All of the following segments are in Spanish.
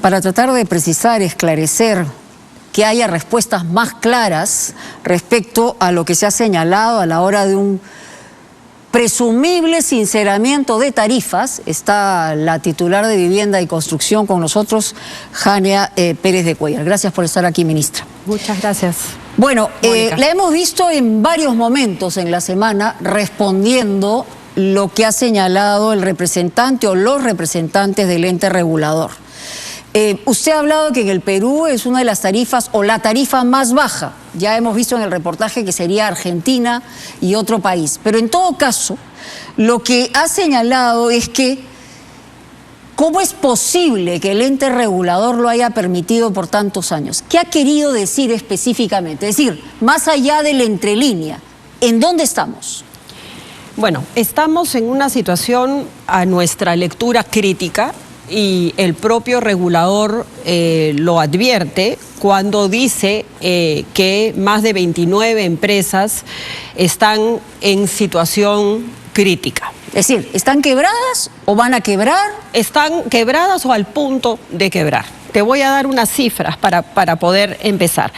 para tratar de precisar, esclarecer, que haya respuestas más claras respecto a lo que se ha señalado a la hora de un presumible sinceramiento de tarifas. Está la titular de Vivienda y Construcción con nosotros, Jania Pérez de Cuellar. Gracias por estar aquí, ministra. Muchas gracias. Bueno, la hemos visto en varios momentos en la semana respondiendo lo que ha señalado el representante o los representantes del ente regulador. Usted ha hablado que en el Perú es una de las tarifas o la tarifa más baja. Ya hemos visto en el reportaje que sería Argentina y otro país. Pero en todo caso, lo que ha señalado es que ¿cómo es posible que el ente regulador lo haya permitido por tantos años? ¿Qué ha querido decir específicamente? Es decir, más allá de la entrelínea, ¿en dónde estamos? Bueno, estamos en una situación a nuestra lectura crítica y el propio regulador lo advierte cuando dice que más de 29 empresas están en situación crítica. Es decir, ¿están quebradas o van a quebrar? Están quebradas o al punto de quebrar. Te voy a dar unas cifras para poder empezar.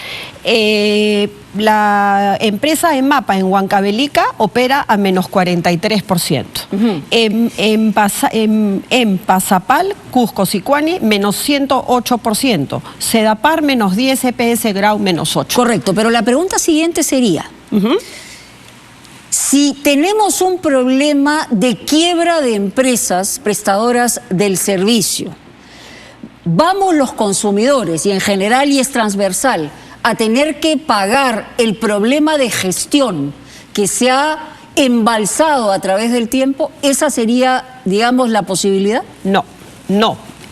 La empresa EMAPA en Huancavelica opera a menos 43%. En Pasapal, Cusco, Sicuani, menos 108%. Sedapar, menos 10, EPS Grau, menos 8%. Correcto, pero la pregunta siguiente sería, si tenemos un problema de quiebra de empresas prestadoras del servicio, ¿vamos los consumidores, y en general y es transversal, a tener que pagar el problema de gestión que se ha embalsado a través del tiempo? ¿Esa sería, digamos, la posibilidad? No.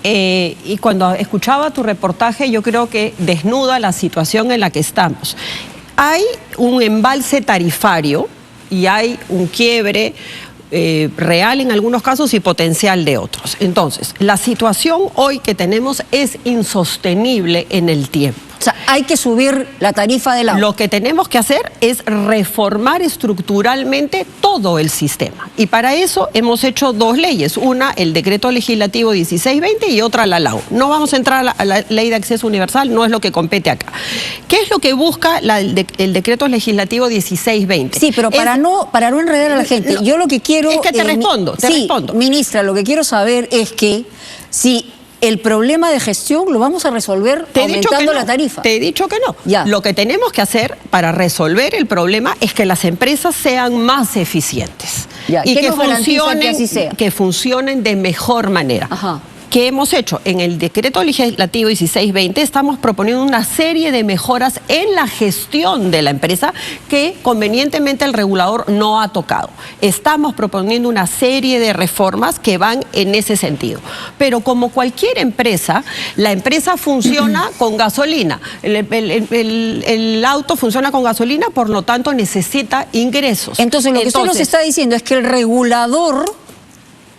Y cuando escuchaba tu reportaje, yo creo que desnuda la situación en la que estamos. Hay un embalse tarifario y hay un quiebre real en algunos casos y potencial de otros. Entonces, la situación hoy que tenemos es insostenible en el tiempo. O sea, hay que subir la tarifa del agua. Lo que tenemos que hacer es reformar estructuralmente todo el sistema. Y para eso hemos hecho dos leyes. Una, el Decreto Legislativo 1620 y otra, la LAU. No vamos a entrar a la Ley de Acceso Universal, no es lo que compete acá. ¿Qué es lo que busca el Decreto Legislativo 1620? Sí, pero para no enredar a la gente, yo lo que quiero... Es que te respondo. Ministra, lo que quiero saber es que si el problema de gestión lo vamos a resolver aumentando la tarifa. Te he dicho que no. Ya. Lo que tenemos que hacer para resolver el problema es que las empresas sean más eficientes. Ya. Y ¿Qué nos garantiza que así sea? Que funcionen de mejor manera. Ajá. ¿Qué hemos hecho? En el Decreto Legislativo 1620 estamos proponiendo una serie de mejoras en la gestión de la empresa que convenientemente el regulador no ha tocado. Estamos proponiendo una serie de reformas que van en ese sentido. Pero como cualquier empresa, la empresa funciona con gasolina. El auto funciona con gasolina, por lo tanto necesita ingresos. Entonces, lo que usted nos está diciendo es que el regulador,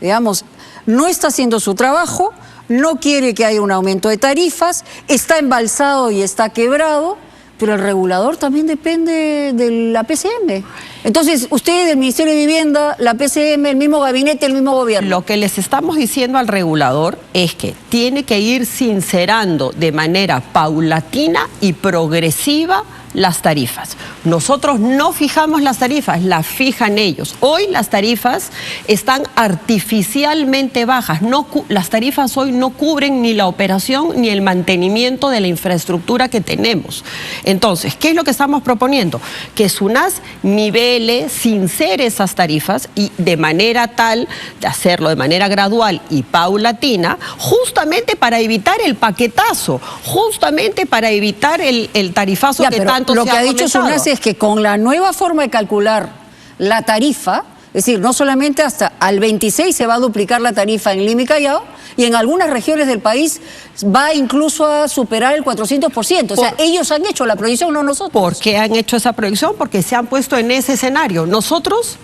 digamos, no está haciendo su trabajo, no quiere que haya un aumento de tarifas, está embalsado y está quebrado, pero el regulador también depende de la PCM. Entonces, ustedes del Ministerio de Vivienda, la PCM, el mismo gabinete, el mismo gobierno. Lo que les estamos diciendo al regulador es que tiene que ir sincerando de manera paulatina y progresiva las tarifas. Nosotros no fijamos las tarifas, las fijan ellos. Hoy las tarifas están artificialmente bajas. Las tarifas hoy no cubren ni la operación ni el mantenimiento de la infraestructura que tenemos. Entonces, ¿qué es lo que estamos proponiendo? Que SUNAS nivele, sincere esas tarifas y de manera tal de hacerlo de manera gradual y paulatina, justamente para evitar el paquetazo, justamente para evitar el tarifazo que tanto lo se que ha ha dicho SUNAS es que con la nueva forma de calcular la tarifa, es decir, no solamente hasta al 26 se va a duplicar la tarifa en Lima y Callao, y en algunas regiones del país va incluso a superar el 400%. O sea, ellos han hecho la proyección, no nosotros. ¿Por qué han hecho esa proyección? Porque se han puesto en ese escenario. Nosotros,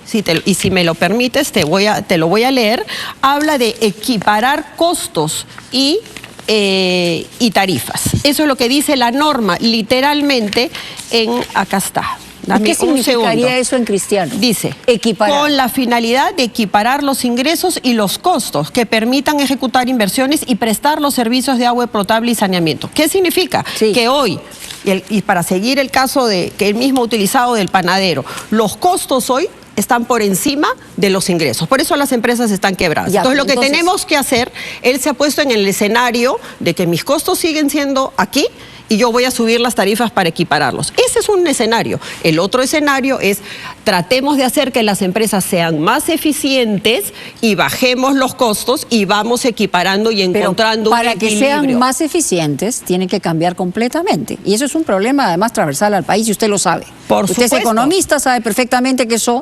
y si me lo permites, te lo voy a leer, habla de equiparar costos y tarifas. Eso es lo que dice la norma, literalmente, acá está. ¿Qué significaría eso en cristiano? Dice, equiparar. Con la finalidad de equiparar los ingresos y los costos que permitan ejecutar inversiones y prestar los servicios de agua potable y saneamiento. ¿Qué significa? Sí. Que hoy, y para seguir el caso que él mismo ha utilizado del panadero, los costos hoy están por encima de los ingresos. Por eso las empresas están quebradas. Ya, entonces, lo que tenemos que hacer, él se ha puesto en el escenario de que mis costos siguen siendo aquí y yo voy a subir las tarifas para equipararlos. Ese es un escenario. El otro escenario es, tratemos de hacer que las empresas sean más eficientes y bajemos los costos y vamos equiparando y encontrando un equilibrio. Para que sean más eficientes, tienen que cambiar completamente. Y eso es un problema, además, transversal al país, y usted lo sabe. Usted es economista, sabe perfectamente que eso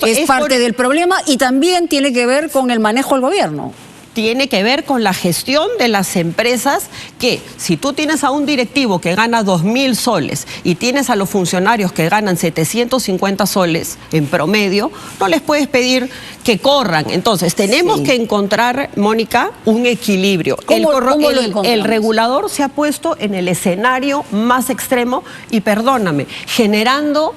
es parte del problema, y también tiene que ver con el manejo del gobierno. Tiene que ver con la gestión de las empresas, que si tú tienes a un directivo que gana 2.000 soles y tienes a los funcionarios que ganan 750 soles en promedio, no les puedes pedir que corran. Entonces tenemos que encontrar, Mónica, un equilibrio. El regulador se ha puesto en el escenario más extremo y, perdóname, generando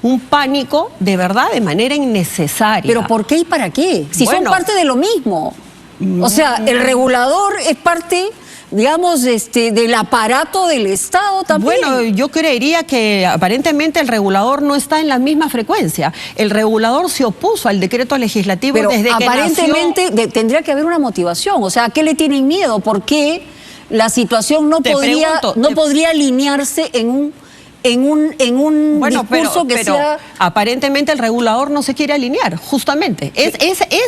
un pánico de verdad de manera innecesaria. ¿Pero por qué y para qué? Si son parte de lo mismo. O sea, el regulador es parte, digamos, del aparato del Estado también. Bueno, yo creería que aparentemente el regulador no está en la misma frecuencia. El regulador se opuso al decreto legislativo desde que nació. Aparentemente tendría que haber una motivación. O sea, ¿a qué le tienen miedo? ¿Por qué la situación no podría alinearse en un discurso que sea... Aparentemente el regulador no se quiere alinear, justamente.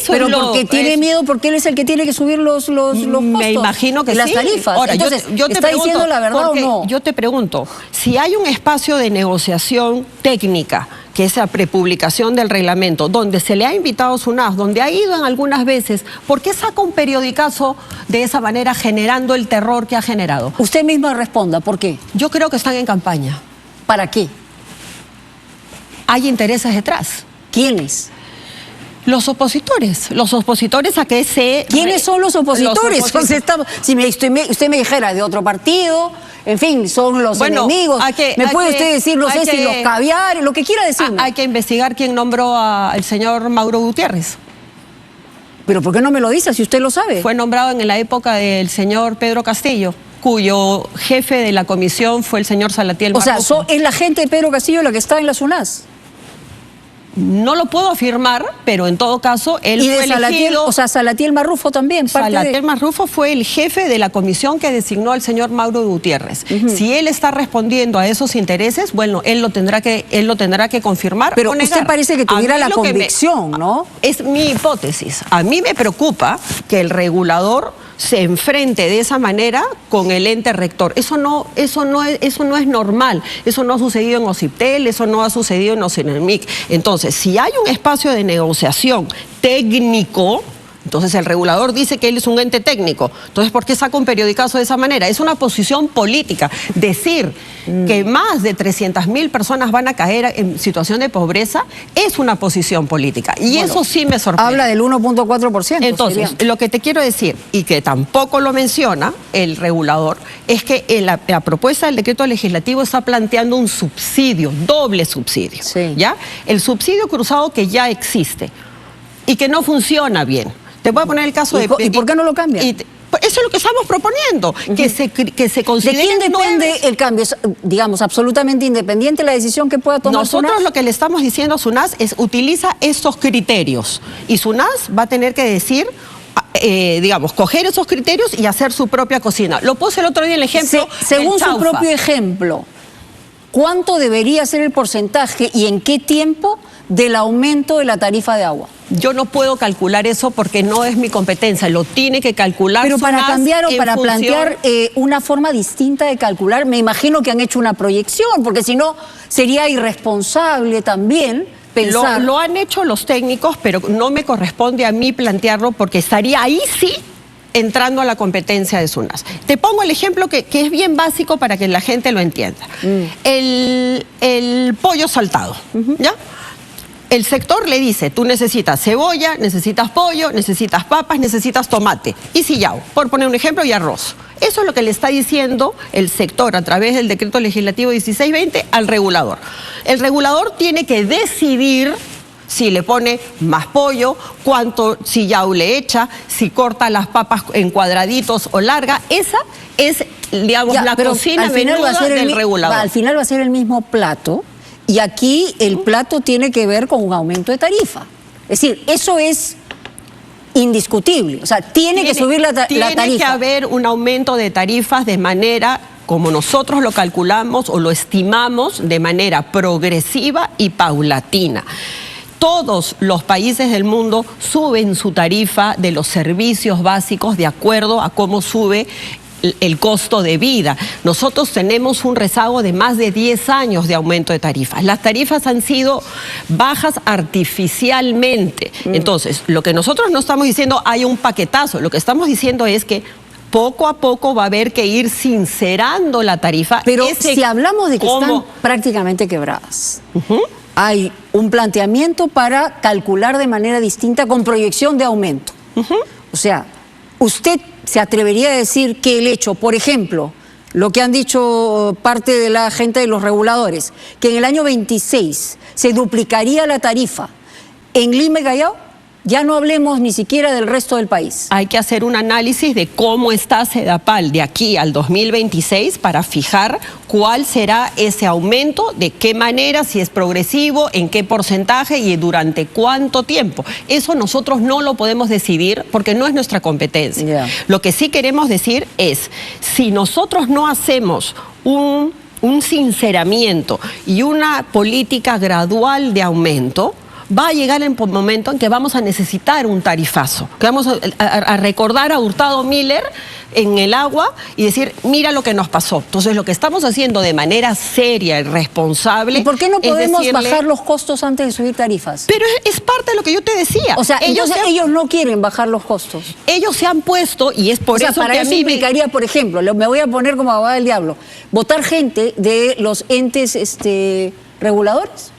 Pero porque tiene miedo, porque él es el que tiene que subir los costos. Me imagino que las tarifas. Ahora, entonces, yo te ¿está pregunto, diciendo la verdad o no? Yo te pregunto, si hay un espacio de negociación técnica, que es la prepublicación del reglamento, donde se le ha invitado a SUNAS, donde ha ido en algunas veces, ¿por qué saca un periodicazo de esa manera generando el terror que ha generado? Usted misma responda, ¿por qué? Yo creo que están en campaña. ¿Para qué? Hay intereses detrás. ¿Quiénes? Los opositores a que se... ¿Quiénes son los opositores? Si usted me dijera de otro partido, en fin, son los enemigos. ¿Me puede usted decir, no sé si los caviares, lo que quiera decirme? Hay que investigar quién nombró al señor Mauro Gutiérrez. ¿Pero por qué no me lo dice si usted lo sabe? Fue nombrado en la época del señor Pedro Castillo, cuyo jefe de la comisión fue el señor Salatiel Marrufo. O sea, ¿es la gente de Pedro Castillo la que está en la SUNAS? No lo puedo afirmar, pero en todo caso él fue elegido... O sea, Salatiel Marrufo también. Salatiel Marrufo fue el jefe de la comisión que designó al señor Mauro Gutiérrez. Si él está respondiendo a esos intereses, bueno, él lo tendrá que confirmar. Pero o negar. usted parece que tuviera la convicción, ¿no? Es mi hipótesis. A mí me preocupa que el regulador se enfrente de esa manera con el ente rector. Eso no es normal. Eso no ha sucedido en OCIPTEL, eso no ha sucedido en OCENERMIC. Entonces, si hay un espacio de negociación técnico, entonces el regulador dice que él es un ente técnico. Entonces, ¿por qué saca un periodicazo de esa manera? Es una posición política. Decir que más de 300.000 personas van a caer en situación de pobreza es una posición política. Y eso sí me sorprende. Habla del 1.4%. Entonces, lo que te quiero decir, y que tampoco lo menciona el regulador, es que la propuesta del decreto legislativo está planteando un subsidio, doble subsidio. ¿Ya? El subsidio cruzado que ya existe y que no funciona bien. Te voy a poner el caso de... ¿Y por qué no lo cambian? Eso es lo que estamos proponiendo, que se considere... ¿De quién depende el cambio? Es, digamos, absolutamente independiente la decisión que pueda tomar Nosotros SUNAS. Lo que le estamos diciendo a SUNAS es utiliza estos criterios. Y SUNAS va a tener que decir... digamos, coger esos criterios y hacer su propia cocina. Lo puse el otro día en el ejemplo. Según su propio ejemplo, ¿cuánto debería ser el porcentaje y en qué tiempo del aumento de la tarifa de agua? Yo no puedo calcular eso porque no es mi competencia, lo tiene que calcular. Pero para SUNAS cambiar o para plantear una forma distinta de calcular, me imagino que han hecho una proyección, porque si no sería irresponsable también pensar... Lo han hecho los técnicos, pero no me corresponde a mí plantearlo porque estaría ahí sí entrando a la competencia de SUNAS. Te pongo el ejemplo que es bien básico para que la gente lo entienda. El pollo saltado, ¿ya? El sector le dice, tú necesitas cebolla, necesitas pollo, necesitas papas, necesitas tomate y sillao, por poner un ejemplo, y arroz. Eso es lo que le está diciendo el sector a través del decreto legislativo 1620 al regulador. El regulador tiene que decidir si le pone más pollo, cuánto sillao le echa, si corta las papas en cuadraditos o larga. Esa es, digamos, la cocina menuda del regulador. Al final va a ser el mismo plato, y aquí el plato tiene que ver con un aumento de tarifa. Es decir, eso es indiscutible. O sea, tiene que subir la tarifa. Tiene que haber un aumento de tarifas de manera, como nosotros lo calculamos o lo estimamos, de manera progresiva y paulatina. Todos los países del mundo suben su tarifa de los servicios básicos de acuerdo a cómo sube el costo de vida. Nosotros tenemos un rezago de más de 10 años de aumento de tarifas. Las tarifas han sido bajas artificialmente. Entonces, lo que nosotros no estamos diciendo hay un paquetazo, lo que estamos diciendo es que poco a poco va a haber que ir sincerando la tarifa. Pero si hablamos de que están prácticamente quebradas, hay un planteamiento para calcular de manera distinta con proyección de aumento. O sea, ¿usted se atrevería a decir que el hecho, por ejemplo, lo que han dicho parte de la gente de los reguladores, que en el año 26 se duplicaría la tarifa en Lima y Callao? Ya no hablemos ni siquiera del resto del país. Hay que hacer un análisis de cómo está Sedapal de aquí al 2026 para fijar cuál será ese aumento, de qué manera, si es progresivo, en qué porcentaje y durante cuánto tiempo. Eso nosotros no lo podemos decidir porque no es nuestra competencia. Lo que sí queremos decir es, si nosotros no hacemos un sinceramiento y una política gradual de aumento, va a llegar el momento en que vamos a necesitar un tarifazo, que vamos a recordar a Hurtado Miller en el agua y decir, mira lo que nos pasó. Entonces, lo que estamos haciendo de manera seria y responsable... ¿Y por qué no podemos bajar los costos antes de subir tarifas? Pero es parte de lo que yo te decía. O sea, ellos no quieren bajar los costos. Ellos se han puesto, y es por eso para que eso implicaría, por ejemplo, me voy a poner como abogada del diablo, votar gente de los entes reguladores.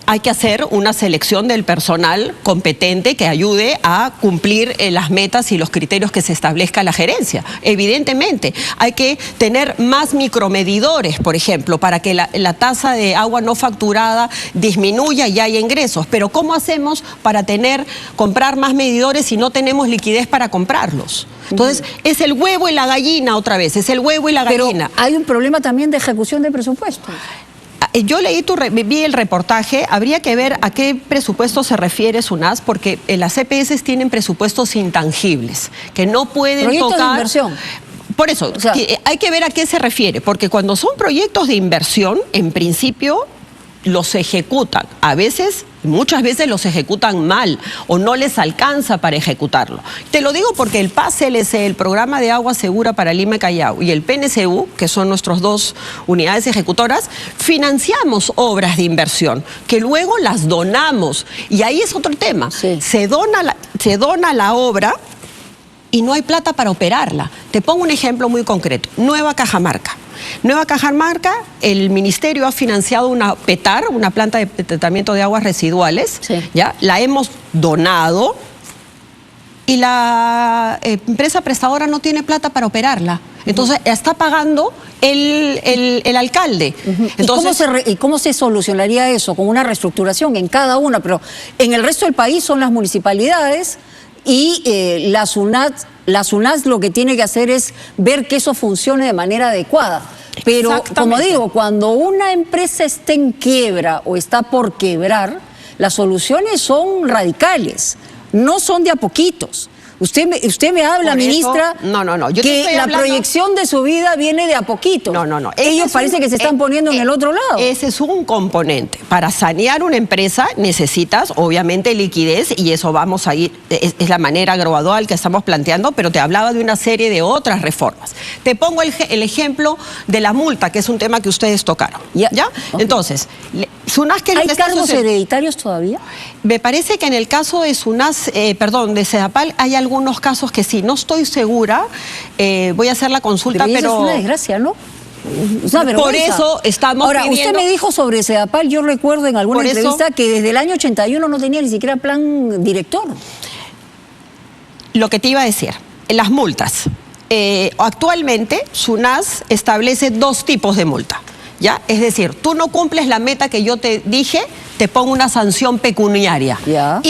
Hay que hacer una selección del personal competente que ayude a cumplir las metas y los criterios que se establezca la gerencia. Evidentemente, hay que tener más micromedidores, por ejemplo, para que la tasa de agua no facturada disminuya y haya ingresos. Pero ¿cómo hacemos para comprar más medidores si no tenemos liquidez para comprarlos? Entonces, es el huevo y la gallina otra vez, es el huevo y la gallina. Pero hay un problema también de ejecución de presupuestos. Yo vi el reportaje, habría que ver a qué presupuesto se refiere SUNAS, porque las EPS tienen presupuestos intangibles, que no pueden proyectos tocar... de inversión. Por eso, o sea, hay que ver a qué se refiere, porque cuando son proyectos de inversión, en principio los ejecutan. Muchas veces los ejecutan mal o no les alcanza para ejecutarlo. Te lo digo porque el PAS-LC, el Programa de Agua Segura para Lima y Callao, y el PNCU, que son nuestras dos unidades ejecutoras, financiamos obras de inversión que luego las donamos. Y ahí es otro tema. Sí. Se dona la obra y no hay plata para operarla. Te pongo un ejemplo muy concreto. Nueva Cajamarca. Nueva Cajamarca, el ministerio ha financiado una PETAR, una planta de tratamiento de aguas residuales, ¿ya? La hemos donado y la empresa prestadora no tiene plata para operarla. Entonces, está pagando el alcalde. Entonces, ¿Y cómo se solucionaría eso? Con una reestructuración en cada una, pero en el resto del país son las municipalidades y la SUNAS lo que tiene que hacer es ver que eso funcione de manera adecuada. Pero, como digo, cuando una empresa está en quiebra o está por quebrar, las soluciones son radicales, no son de a poquitos. Usted me habla, ministra, que la proyección de su vida viene de a poquito. Ellos parece que se están poniendo en el otro lado. Ese es un componente. Para sanear una empresa necesitas, obviamente, liquidez y eso vamos a ir, es la manera gradual que estamos planteando, pero te hablaba de una serie de otras reformas. Te pongo el ejemplo de la multa, que es un tema que ustedes tocaron. ¿Ya? Okay. Entonces, SUNAS, ¿qué es lo que está cargos hereditarios todavía? Me parece que en el caso de SUNAS, de Sedapal, hay algunos casos que sí. No estoy segura, voy a hacer la consulta, pero... es una desgracia, ¿no? Por eso estamos pidiendo... Usted me dijo sobre Sedapal, yo recuerdo en alguna entrevista que desde el año 81 no tenía ni siquiera plan director. Lo que te iba a decir, las multas. actualmente SUNAS establece 2 tipos de multa, ¿ya? Es decir, tú no cumples la meta que yo te dije, te pongo una sanción pecuniaria. Ya.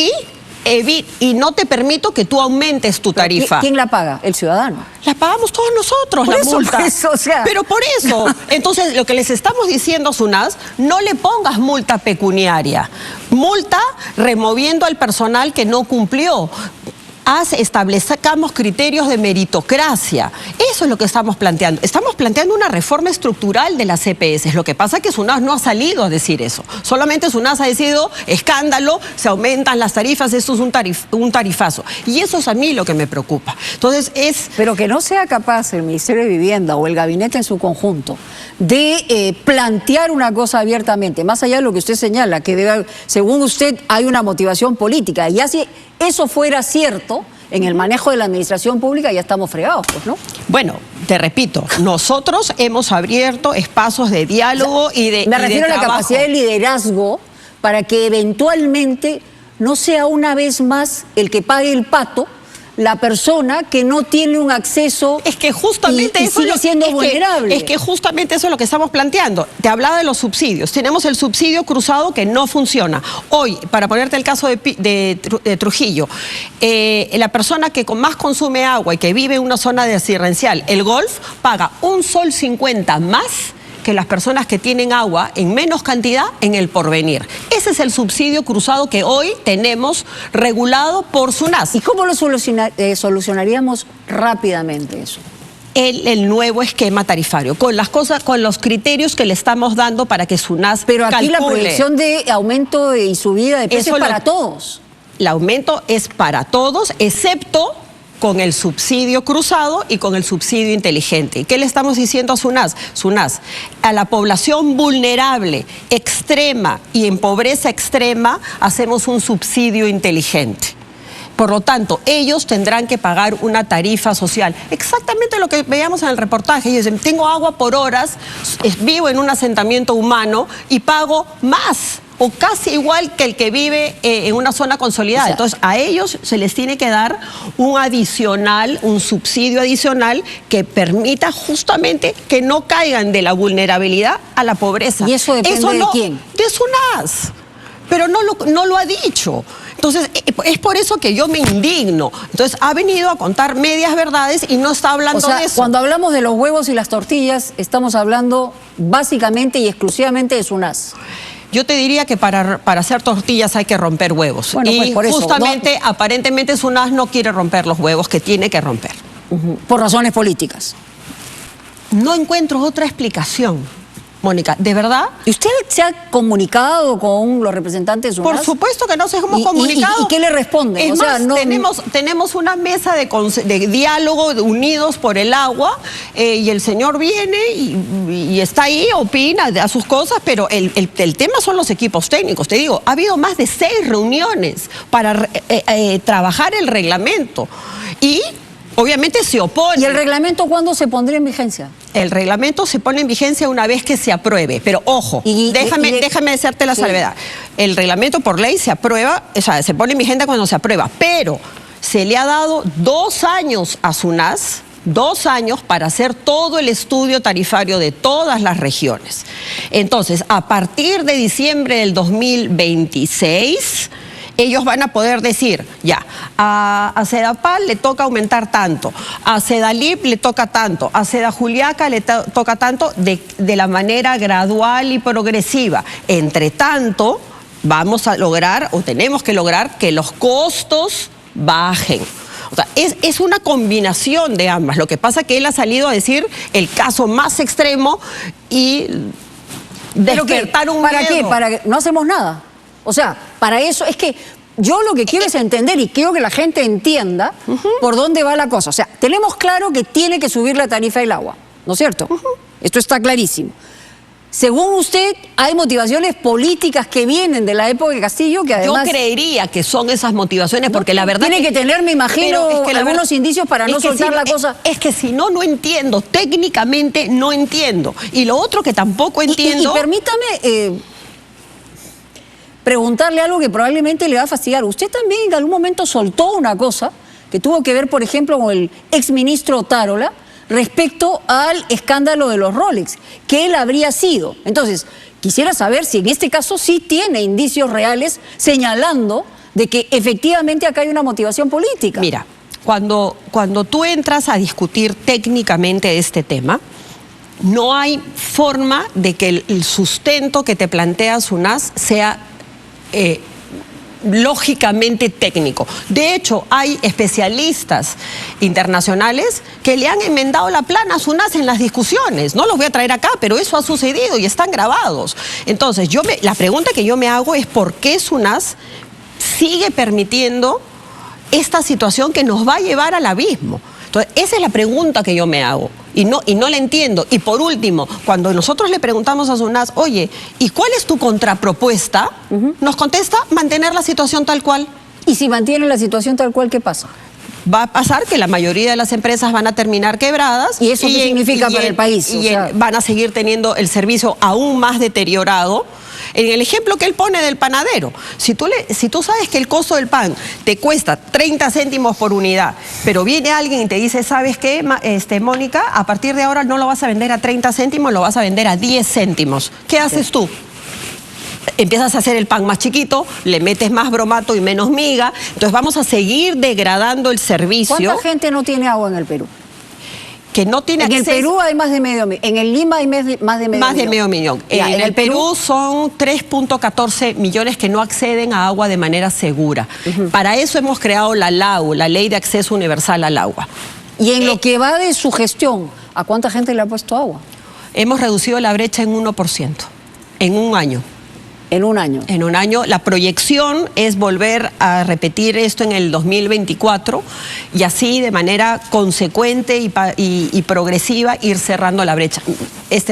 Y no te permito que tú aumentes tu tarifa. ¿Quién la paga? El ciudadano. La pagamos todos nosotros, Por la eso, multa. por eso, o sea. Pero por eso. Entonces, lo que les estamos diciendo a SUNAS, no le pongas multa pecuniaria. Multa removiendo al personal que no cumplió. Establezcamos criterios de meritocracia. Eso es lo que estamos planteando. Estamos planteando una reforma estructural de las EPS. Lo que pasa es que SUNAS no ha salido a decir eso. Solamente SUNAS ha decidido, escándalo, se aumentan las tarifas, esto es un tarifazo. Y eso es a mí lo que me preocupa. Entonces Pero que no sea capaz el Ministerio de Vivienda o el gabinete en su conjunto de plantear una cosa abiertamente, más allá de lo que usted señala, que según usted hay una motivación política. Y así eso fuera cierto, en el manejo de la administración pública ya estamos fregados, pues, ¿no? Bueno, te repito, nosotros hemos abierto espacios de diálogo y de Me refiero a la capacidad de liderazgo para que eventualmente no sea una vez más el que pague el pato la persona que no tiene un acceso. Es que justamente y sigue siendo vulnerable. Es que justamente eso es lo que estamos planteando. Te hablaba de los subsidios. Tenemos el subsidio cruzado que no funciona. Hoy, para ponerte el caso de Trujillo, la persona que más consume agua y que vive en una zona residencial, el Golf, paga $1.50 sol más que las personas que tienen agua en menos cantidad en el Porvenir. Ese es el subsidio cruzado que hoy tenemos regulado por SUNAS. ¿Y cómo lo solucionaríamos rápidamente eso? El nuevo esquema tarifario, con los criterios que le estamos dando para que SUNAS Pero aquí calcule. la proyección de aumento y subida de precios es para todos. El aumento es para todos, excepto con el subsidio cruzado y con el subsidio inteligente. ¿Y qué le estamos diciendo a SUNAS? SUNAS, a la población vulnerable, extrema y en pobreza extrema, hacemos un subsidio inteligente. Por lo tanto, ellos tendrán que pagar una tarifa social. Exactamente lo que veíamos en el reportaje. Ellos dicen, tengo agua por horas, vivo en un asentamiento humano y pago más o casi igual que el que vive en una zona consolidada. O sea, entonces, a ellos se les tiene que dar un subsidio adicional que permita justamente que no caigan de la vulnerabilidad a la pobreza. ¿Y eso depende de quién? De SUNAS. Pero no lo ha dicho. Entonces, es por eso que yo me indigno. Entonces, ha venido a contar medias verdades y no está hablando de eso. Cuando hablamos de los huevos y las tortillas, estamos hablando básicamente y exclusivamente de SUNAS. Yo te diría que para hacer tortillas hay que romper huevos. Bueno, pues por eso, justamente, aparentemente, SUNAS no quiere romper los huevos que tiene que romper. Por razones políticas. No encuentro otra explicación. Mónica, ¿de verdad? ¿Y usted se ha comunicado con los representantes de SUNAS? Por supuesto que nos hemos comunicado. ¿Y qué le responden? Es más, tenemos una mesa de diálogo unidos por el agua y el señor viene y está ahí, opina a sus cosas, pero el tema son los equipos técnicos. Te digo, ha habido más de 6 reuniones para trabajar el reglamento y obviamente se opone. ¿Y el reglamento cuándo se pondría en vigencia? El reglamento se pone en vigencia una vez que se apruebe, pero ojo, déjame hacerte la salvedad. El reglamento por ley se aprueba, o sea, se pone en vigencia cuando se aprueba, pero se le ha dado 2 años a SUNAS, 2 años para hacer todo el estudio tarifario de todas las regiones. Entonces, a partir de diciembre del 2026... ellos van a poder decir, ya, a Sedapal le toca aumentar tanto, a Sedalip le toca tanto, a Sedajuliaca le toca tanto, de la manera gradual y progresiva. Entre tanto, vamos a lograr, o tenemos que lograr, que los costos bajen. O sea, es una combinación de ambas. Lo que pasa es que él ha salido a decir el caso más extremo y despertar un miedo. ¿Para qué? ¿Para que no hacemos nada? O sea, para eso es que yo lo que quiero es entender y quiero que la gente entienda por dónde va la cosa. O sea, tenemos claro que tiene que subir la tarifa del agua, ¿no es cierto? Esto está clarísimo. Según usted, hay motivaciones políticas que vienen de la época de Castillo que además... Yo creería que son esas motivaciones porque la verdad... Tiene que tener, me imagino, algunos indicios para no soltar la cosa. Es que si no entiendo. Técnicamente no entiendo. Y lo otro que tampoco entiendo... Y permítame... preguntarle algo que probablemente le va a fastidiar. Usted también en algún momento soltó una cosa que tuvo que ver, por ejemplo, con el exministro Otárola, respecto al escándalo de los Rolex, que él habría sido. Entonces, quisiera saber si en este caso sí tiene indicios reales señalando de que efectivamente acá hay una motivación política. Mira, cuando tú entras a discutir técnicamente este tema, no hay forma de que el sustento que te plantea SUNAS sea lógicamente técnico. De hecho, hay especialistas internacionales que le han enmendado la plana a SUNAS en las discusiones. No los voy a traer acá, pero eso ha sucedido y están grabados. Entonces, la pregunta que yo me hago es ¿por qué SUNAS sigue permitiendo esta situación que nos va a llevar al abismo? Entonces, esa es la pregunta que yo me hago y no la entiendo. Y por último, cuando nosotros le preguntamos a SUNAS, oye, ¿y cuál es tu contrapropuesta? Nos contesta, mantener la situación tal cual. Y si mantiene la situación tal cual, ¿qué pasa? Va a pasar que la mayoría de las empresas van a terminar quebradas. ¿Y eso qué significa para el país? Y van a seguir teniendo el servicio aún más deteriorado. En el ejemplo que él pone del panadero, si tú sabes que el costo del pan te cuesta 30 céntimos por unidad, pero viene alguien y te dice, ¿sabes qué, Mónica? A partir de ahora no lo vas a vender a 30 céntimos, lo vas a vender a 10 céntimos. ¿Qué haces tú? Empiezas a hacer el pan más chiquito, le metes más bromato y menos miga, entonces vamos a seguir degradando el servicio. ¿Cuánta gente no tiene agua en el Perú? Que no tiene acceso. En el Perú hay más de medio millón, en el Lima hay más de medio millón. Más de medio millón. En el Perú son 3.14 millones que no acceden a agua de manera segura. Para eso hemos creado la LAU, la Ley de Acceso Universal al Agua. Y en lo que va de su gestión, ¿a cuánta gente le ha puesto agua? Hemos reducido la brecha en 1%, en un año. En un año. En un año. La proyección es volver a repetir esto en el 2024 y así de manera consecuente y progresiva ir cerrando la brecha.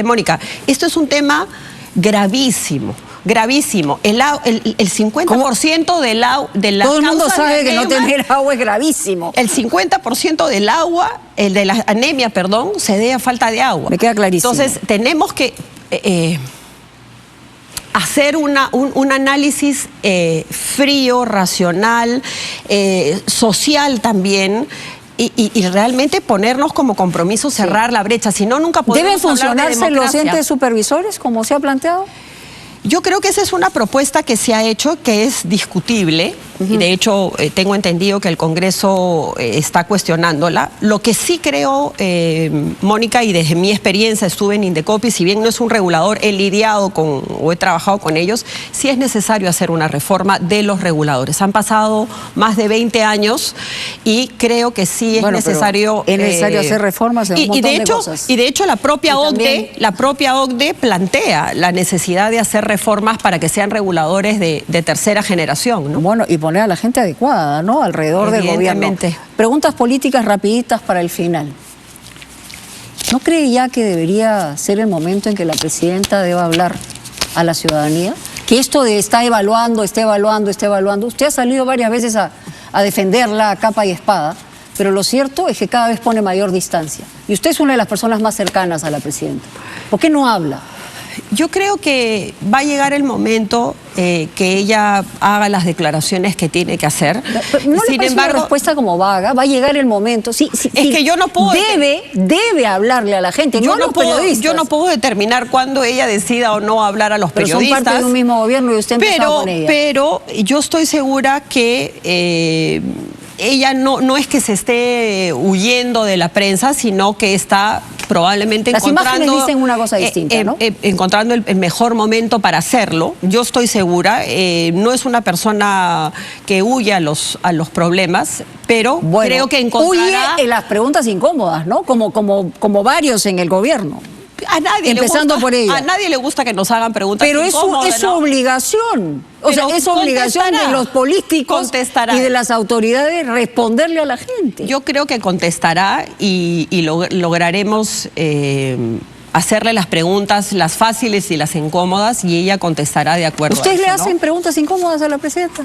Mónica, esto es un tema gravísimo. Gravísimo. El 50% del la todo el mundo sabe que no tener agua es gravísimo. El 50% del agua, de la anemia, perdón, se debe a falta de agua. Me queda clarísimo. Entonces, tenemos que hacer un análisis frío, racional, social también, y realmente ponernos como compromiso cerrar la brecha. Si no, nunca podemos ¿Deben funcionarse hablar de los entes supervisores, como se ha planteado? Yo creo que esa es una propuesta que se ha hecho, que es discutible, y de hecho tengo entendido que el Congreso está cuestionándola. Lo que sí creo, Mónica, y desde mi experiencia estuve en Indecopi, si bien no es un regulador, he lidiado con o he trabajado con ellos, sí es necesario hacer una reforma de los reguladores. Han pasado más de 20 años y creo que sí es necesario... Es necesario hacer reformas en un montón de cosas. Y de hecho la propia OCDE plantea la necesidad de hacer reformas para que sean reguladores de tercera generación, ¿no? Bueno, y poner a la gente adecuada, ¿no? Alrededor del gobierno. Preguntas políticas rapiditas para el final. ¿No cree ya que debería ser el momento en que la presidenta deba hablar a la ciudadanía? Que esto de está evaluando. Usted ha salido varias veces a defenderla a capa y espada, pero lo cierto es que cada vez pone mayor distancia. Y usted es una de las personas más cercanas a la presidenta. ¿Por qué no habla? Yo creo que va a llegar el momento que ella haga las declaraciones que tiene que hacer. ¿No le parece una respuesta como vaga? Va a llegar el momento. Sí, es que yo no puedo... Debe hablarle a la gente, no a los periodistas. Yo no puedo determinar cuándo ella decida o no hablar a los periodistas. Pero son parte de un mismo gobierno y usted empezó con ella. Pero yo estoy segura que... ella no es que se esté huyendo de la prensa, sino que está probablemente las imágenes dicen una cosa distinta, ¿no? Encontrando el mejor momento para hacerlo. Yo estoy segura, no es una persona que huye a los problemas, pero creo que encontrará... Huye en las preguntas incómodas, ¿no? Como varios en el gobierno. A nadie empezando por ella. A nadie le gusta que nos hagan preguntas incómodas. Pero es su obligación. O sea, es obligación de los políticos y de las autoridades responderle a la gente. Yo creo que contestará y lograremos hacerle las preguntas, las fáciles y las incómodas, y ella contestará de acuerdo a eso. ¿Ustedes le hacen preguntas incómodas a la presidenta?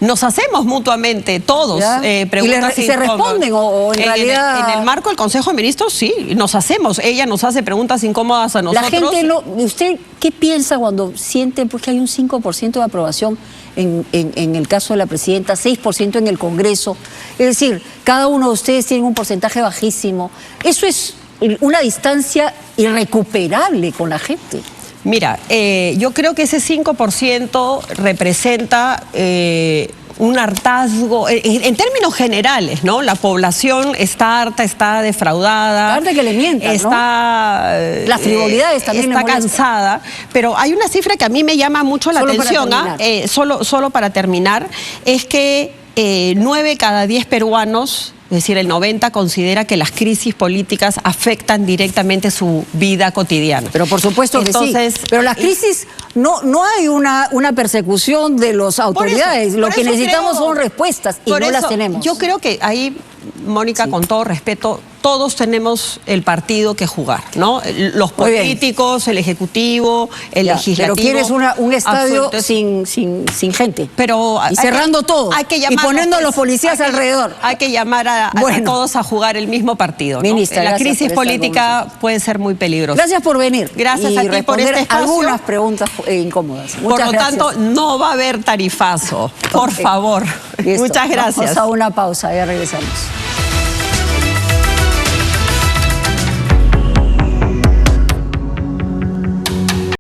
Nos hacemos mutuamente, todos, preguntas ¿Y se responden o en realidad...? En el marco del Consejo de Ministros, sí, nos hacemos. Ella nos hace preguntas incómodas a nosotros. La gente no... ¿Usted qué piensa cuando siente que hay un 5% de aprobación en el caso de la presidenta, 6% en el Congreso? Es decir, cada uno de ustedes tiene un porcentaje bajísimo. Eso es una distancia irrecuperable con la gente. Mira, yo creo que ese 5% representa un hartazgo, en términos generales, ¿no? La población está harta, está defraudada. Harta que le mientan, está, ¿no? Las frivolidades también está cansada. Pero hay una cifra que a mí me llama mucho la atención, solo para terminar, es que 9 cada 10 peruanos, es decir, el 90%, considera que las crisis políticas afectan directamente su vida cotidiana. Pero por supuesto que sí. Pero las crisis, no hay una persecución de las autoridades. Lo que necesitamos son respuestas y no las tenemos. Yo creo que ahí, Mónica, con todo respeto, todos tenemos el partido que jugar, ¿no? Los políticos, el ejecutivo, el legislativo. Pero quieres un estadio sin gente. Pero y cerrando todo. Hay que y poniendo a los policías alrededor. Hay que llamar a todos a jugar el mismo partido, ¿no? Ministra, la crisis política puede ser muy peligrosa. Gracias por venir. Gracias a ti por este espacio. Algunas preguntas incómodas. Por lo tanto, no va a haber tarifazo, por favor. Listo. Muchas gracias. Vamos a una pausa, ya regresamos.